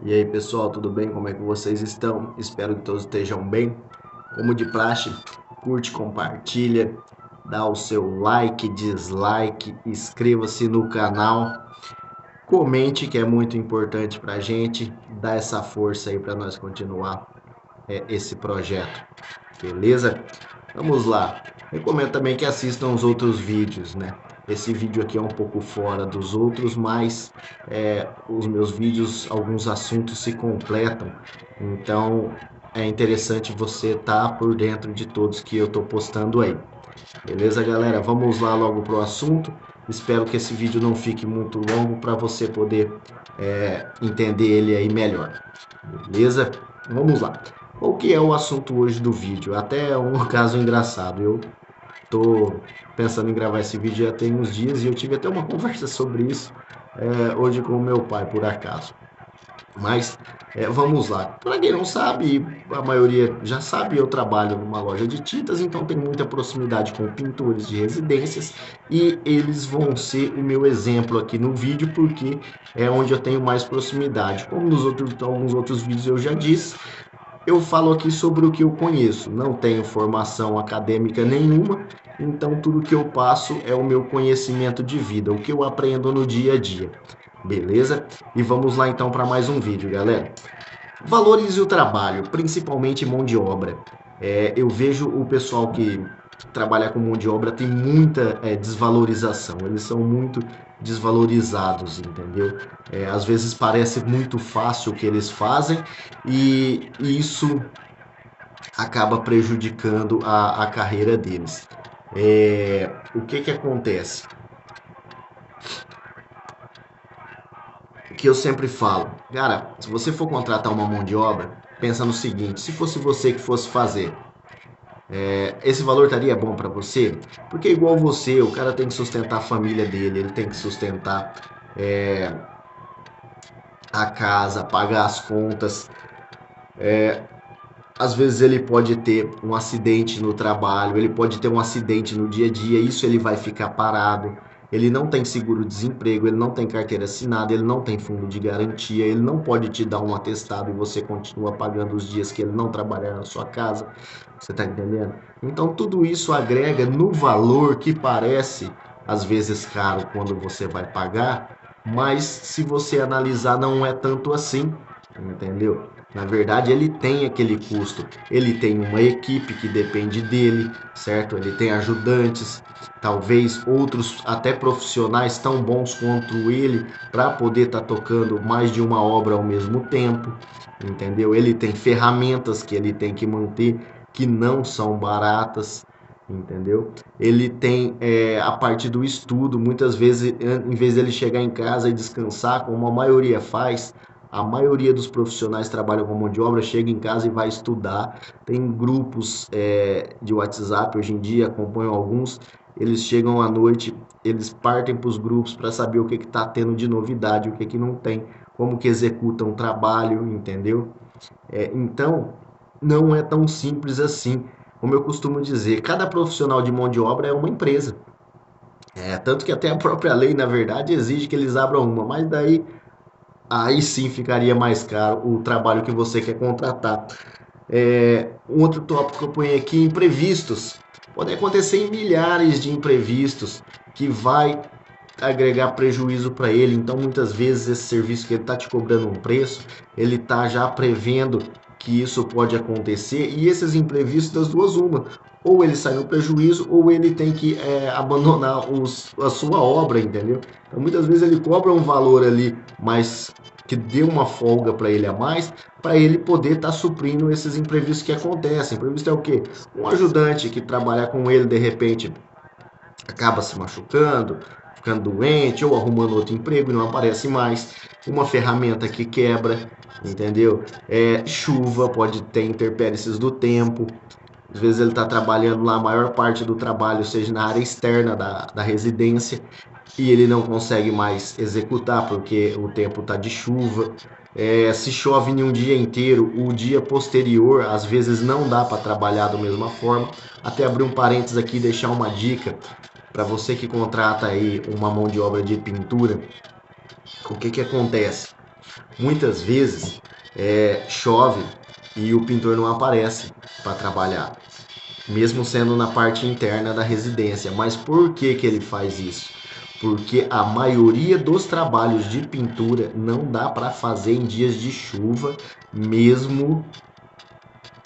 E aí pessoal, tudo bem? Como é que vocês estão? Espero que todos estejam bem. Como de praxe, curte, compartilha, dá o seu like, dislike, inscreva-se no canal, comente que é muito importante pra gente, dá essa força aí para nós continuar esse projeto, beleza? Vamos lá. Recomendo também que assistam os outros vídeos, né? Esse vídeo aqui é um pouco fora dos outros, mas os meus vídeos, alguns assuntos se completam. Então é interessante você estar por dentro de todos que eu estou postando aí. Beleza, galera? Vamos lá logo pro assunto. Espero que esse vídeo não fique muito longo para você poder entender ele aí melhor. Beleza? Vamos lá. Qual que é o assunto hoje do vídeo? Até um caso engraçado. Eu tô pensando em gravar esse vídeo já tem uns dias e eu tive até uma conversa sobre isso hoje com o meu pai, por acaso. Mas vamos lá. Para quem não sabe, a maioria já sabe, eu trabalho numa loja de tintas, então tenho muita proximidade com pintores de residências e eles vão ser o meu exemplo aqui no vídeo porque é onde eu tenho mais proximidade. Como nos outros, alguns outros vídeos eu já disse, eu falo aqui sobre o que eu conheço, não tenho formação acadêmica nenhuma, então tudo que eu passo é o meu conhecimento de vida, o que eu aprendo no dia a dia. Beleza? E vamos lá então para mais um vídeo, galera. Valorize o trabalho, principalmente mão de obra. Eu vejo o pessoal que trabalha com mão de obra tem muita desvalorização, eles são muito desvalorizados, entendeu? Às vezes parece muito fácil o que eles fazem e isso acaba prejudicando a carreira deles. O que que acontece? Que eu sempre falo, cara, se você for contratar uma mão de obra, pensa no seguinte: se fosse você que fosse fazer, esse valor estaria bom para você? Porque igual você, o cara tem que sustentar a família dele, ele tem que sustentar é, a casa, pagar as contas. Às vezes ele pode ter um acidente no trabalho, ele pode ter um acidente no dia a dia, isso ele vai ficar parado. Ele não tem seguro-desemprego, ele não tem carteira assinada, ele não tem fundo de garantia, ele não pode te dar um atestado e você continua pagando os dias que ele não trabalhar na sua casa. Você está entendendo? Então tudo isso agrega no valor que parece às vezes caro quando você vai pagar, mas se você analisar não é tanto assim, entendeu? Na verdade, ele tem aquele custo, ele tem uma equipe que depende dele, certo? Ele tem ajudantes, talvez outros até profissionais tão bons quanto ele para poder estar tocando mais de uma obra ao mesmo tempo, entendeu? Ele tem ferramentas que ele tem que manter que não são baratas, entendeu? Ele tem a parte do estudo, muitas vezes, em vez dele chegar em casa e descansar, como a maioria faz, a maioria dos profissionais que trabalham com mão de obra chega em casa e vai estudar. Tem grupos de WhatsApp hoje em dia, acompanham alguns. Eles chegam à noite, eles partem para os grupos para saber o que está tendo de novidade, o que não tem, como que executam o trabalho, entendeu? Então, não é tão simples assim. Como eu costumo dizer, cada profissional de mão de obra é uma empresa. Tanto que até a própria lei, na verdade, exige que eles abram uma, mas daí aí sim ficaria mais caro o trabalho que você quer contratar. Um outro tópico que eu ponho aqui, imprevistos. Podem acontecer em milhares de imprevistos que vai agregar prejuízo para ele. Então, muitas vezes, esse serviço que ele está te cobrando um preço, ele está já prevendo que isso pode acontecer. E esses imprevistos, das duas, uma. Ou ele sai no prejuízo, ou ele tem que abandonar a sua obra, entendeu? Então, muitas vezes ele cobra um valor ali, mas que dê uma folga para ele a mais, para ele poder estar suprindo esses imprevistos que acontecem. Imprevisto é o quê? Um ajudante que trabalha com ele, de repente, acaba se machucando, ficando doente ou arrumando outro emprego e não aparece mais. Uma ferramenta que quebra, entendeu? Chuva, pode ter intempéries do tempo. Às vezes ele está trabalhando lá, a maior parte do trabalho, seja na área externa da residência, e ele não consegue mais executar porque o tempo está de chuva. Se chove em um dia inteiro, o dia posterior às vezes não dá para trabalhar da mesma forma. Até abrir um parênteses aqui e deixar uma dica para você que contrata aí uma mão de obra de pintura. O que que acontece? Muitas vezes chove e o pintor não aparece para trabalhar, mesmo sendo na parte interna da residência. Mas por que que ele faz isso? Porque a maioria dos trabalhos de pintura não dá para fazer em dias de chuva, mesmo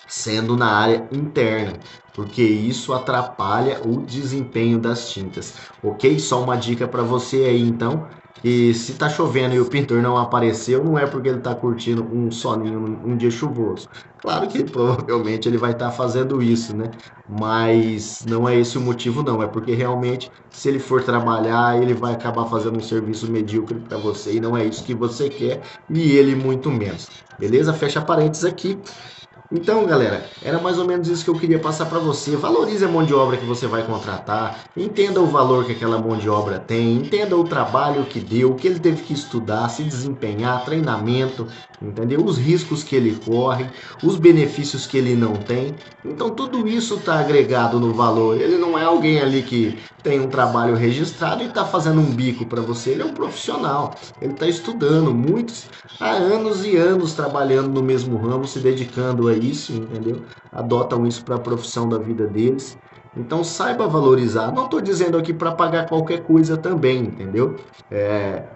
sendo na área interna, porque isso atrapalha o desempenho das tintas. Ok? Só uma dica para você aí então. E se tá chovendo e o pintor não apareceu, não é porque ele tá curtindo um soninho num dia chuvoso. Claro que provavelmente ele vai estar fazendo isso, né? Mas não é esse o motivo, não. É porque realmente, se ele for trabalhar, ele vai acabar fazendo um serviço medíocre para você e não é isso que você quer, e ele muito menos. Beleza? Fecha parênteses aqui. Então, galera, era mais ou menos isso que eu queria passar para você. Valorize a mão de obra que você vai contratar, entenda o valor que aquela mão de obra tem, entenda o trabalho que deu, o que ele teve que estudar, se desempenhar, treinamento, entendeu? Os riscos que ele corre, os benefícios que ele não tem. Então, tudo isso está agregado no valor. Ele não é alguém ali que tem um trabalho registrado e está fazendo um bico para você. Ele é um profissional. Ele está estudando, muitos há anos e anos trabalhando no mesmo ramo, se dedicando a isso, entendeu? Adotam isso para a profissão da vida deles. Então saiba valorizar. Não estou dizendo aqui para pagar qualquer coisa também, entendeu?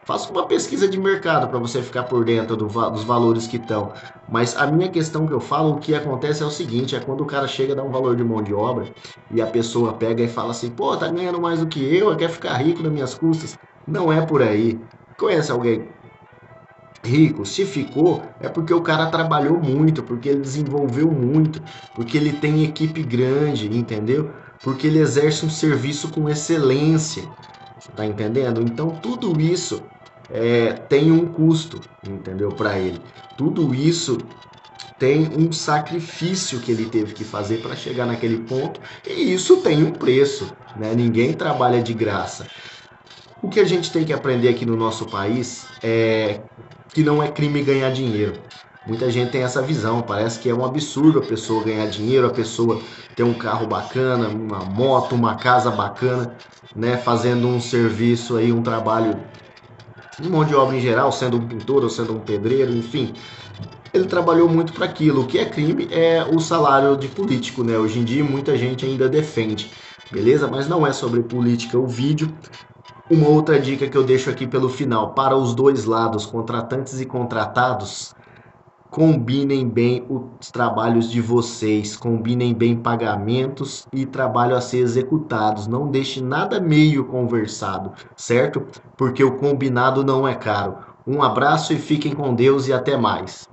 Faça uma pesquisa de mercado para você ficar por dentro dos valores que estão. Mas a minha questão que eu falo, o que acontece é o seguinte: é quando o cara chega a dar um valor de mão de obra e a pessoa pega e fala assim, pô, tá ganhando mais do que eu, quer ficar rico nas minhas custas. Não é por aí. Conhece alguém rico? Se ficou, é porque o cara trabalhou muito, porque ele desenvolveu muito, porque ele tem equipe grande, entendeu? Porque ele exerce um serviço com excelência, tá entendendo? Então tudo isso tem um custo, entendeu? Para ele. Tudo isso tem um sacrifício que ele teve que fazer para chegar naquele ponto, e isso tem um preço, né? Ninguém trabalha de graça. O que a gente tem que aprender aqui no nosso país é que não é crime ganhar dinheiro. Muita gente tem essa visão, parece que é um absurdo a pessoa ganhar dinheiro, a pessoa ter um carro bacana, uma moto, uma casa bacana, né, fazendo um serviço aí, um trabalho de mão de obra em geral, sendo um pintor ou sendo um pedreiro, enfim. Ele trabalhou muito para aquilo. O que é crime é o salário de político, né? Hoje em dia muita gente ainda defende, beleza? Mas não é sobre política o vídeo. Uma outra dica que eu deixo aqui pelo final, para os dois lados, contratantes e contratados, combinem bem os trabalhos de vocês, combinem bem pagamentos e trabalho a ser executados. Não deixe nada meio conversado, certo? Porque o combinado não é caro. Um abraço e fiquem com Deus e até mais.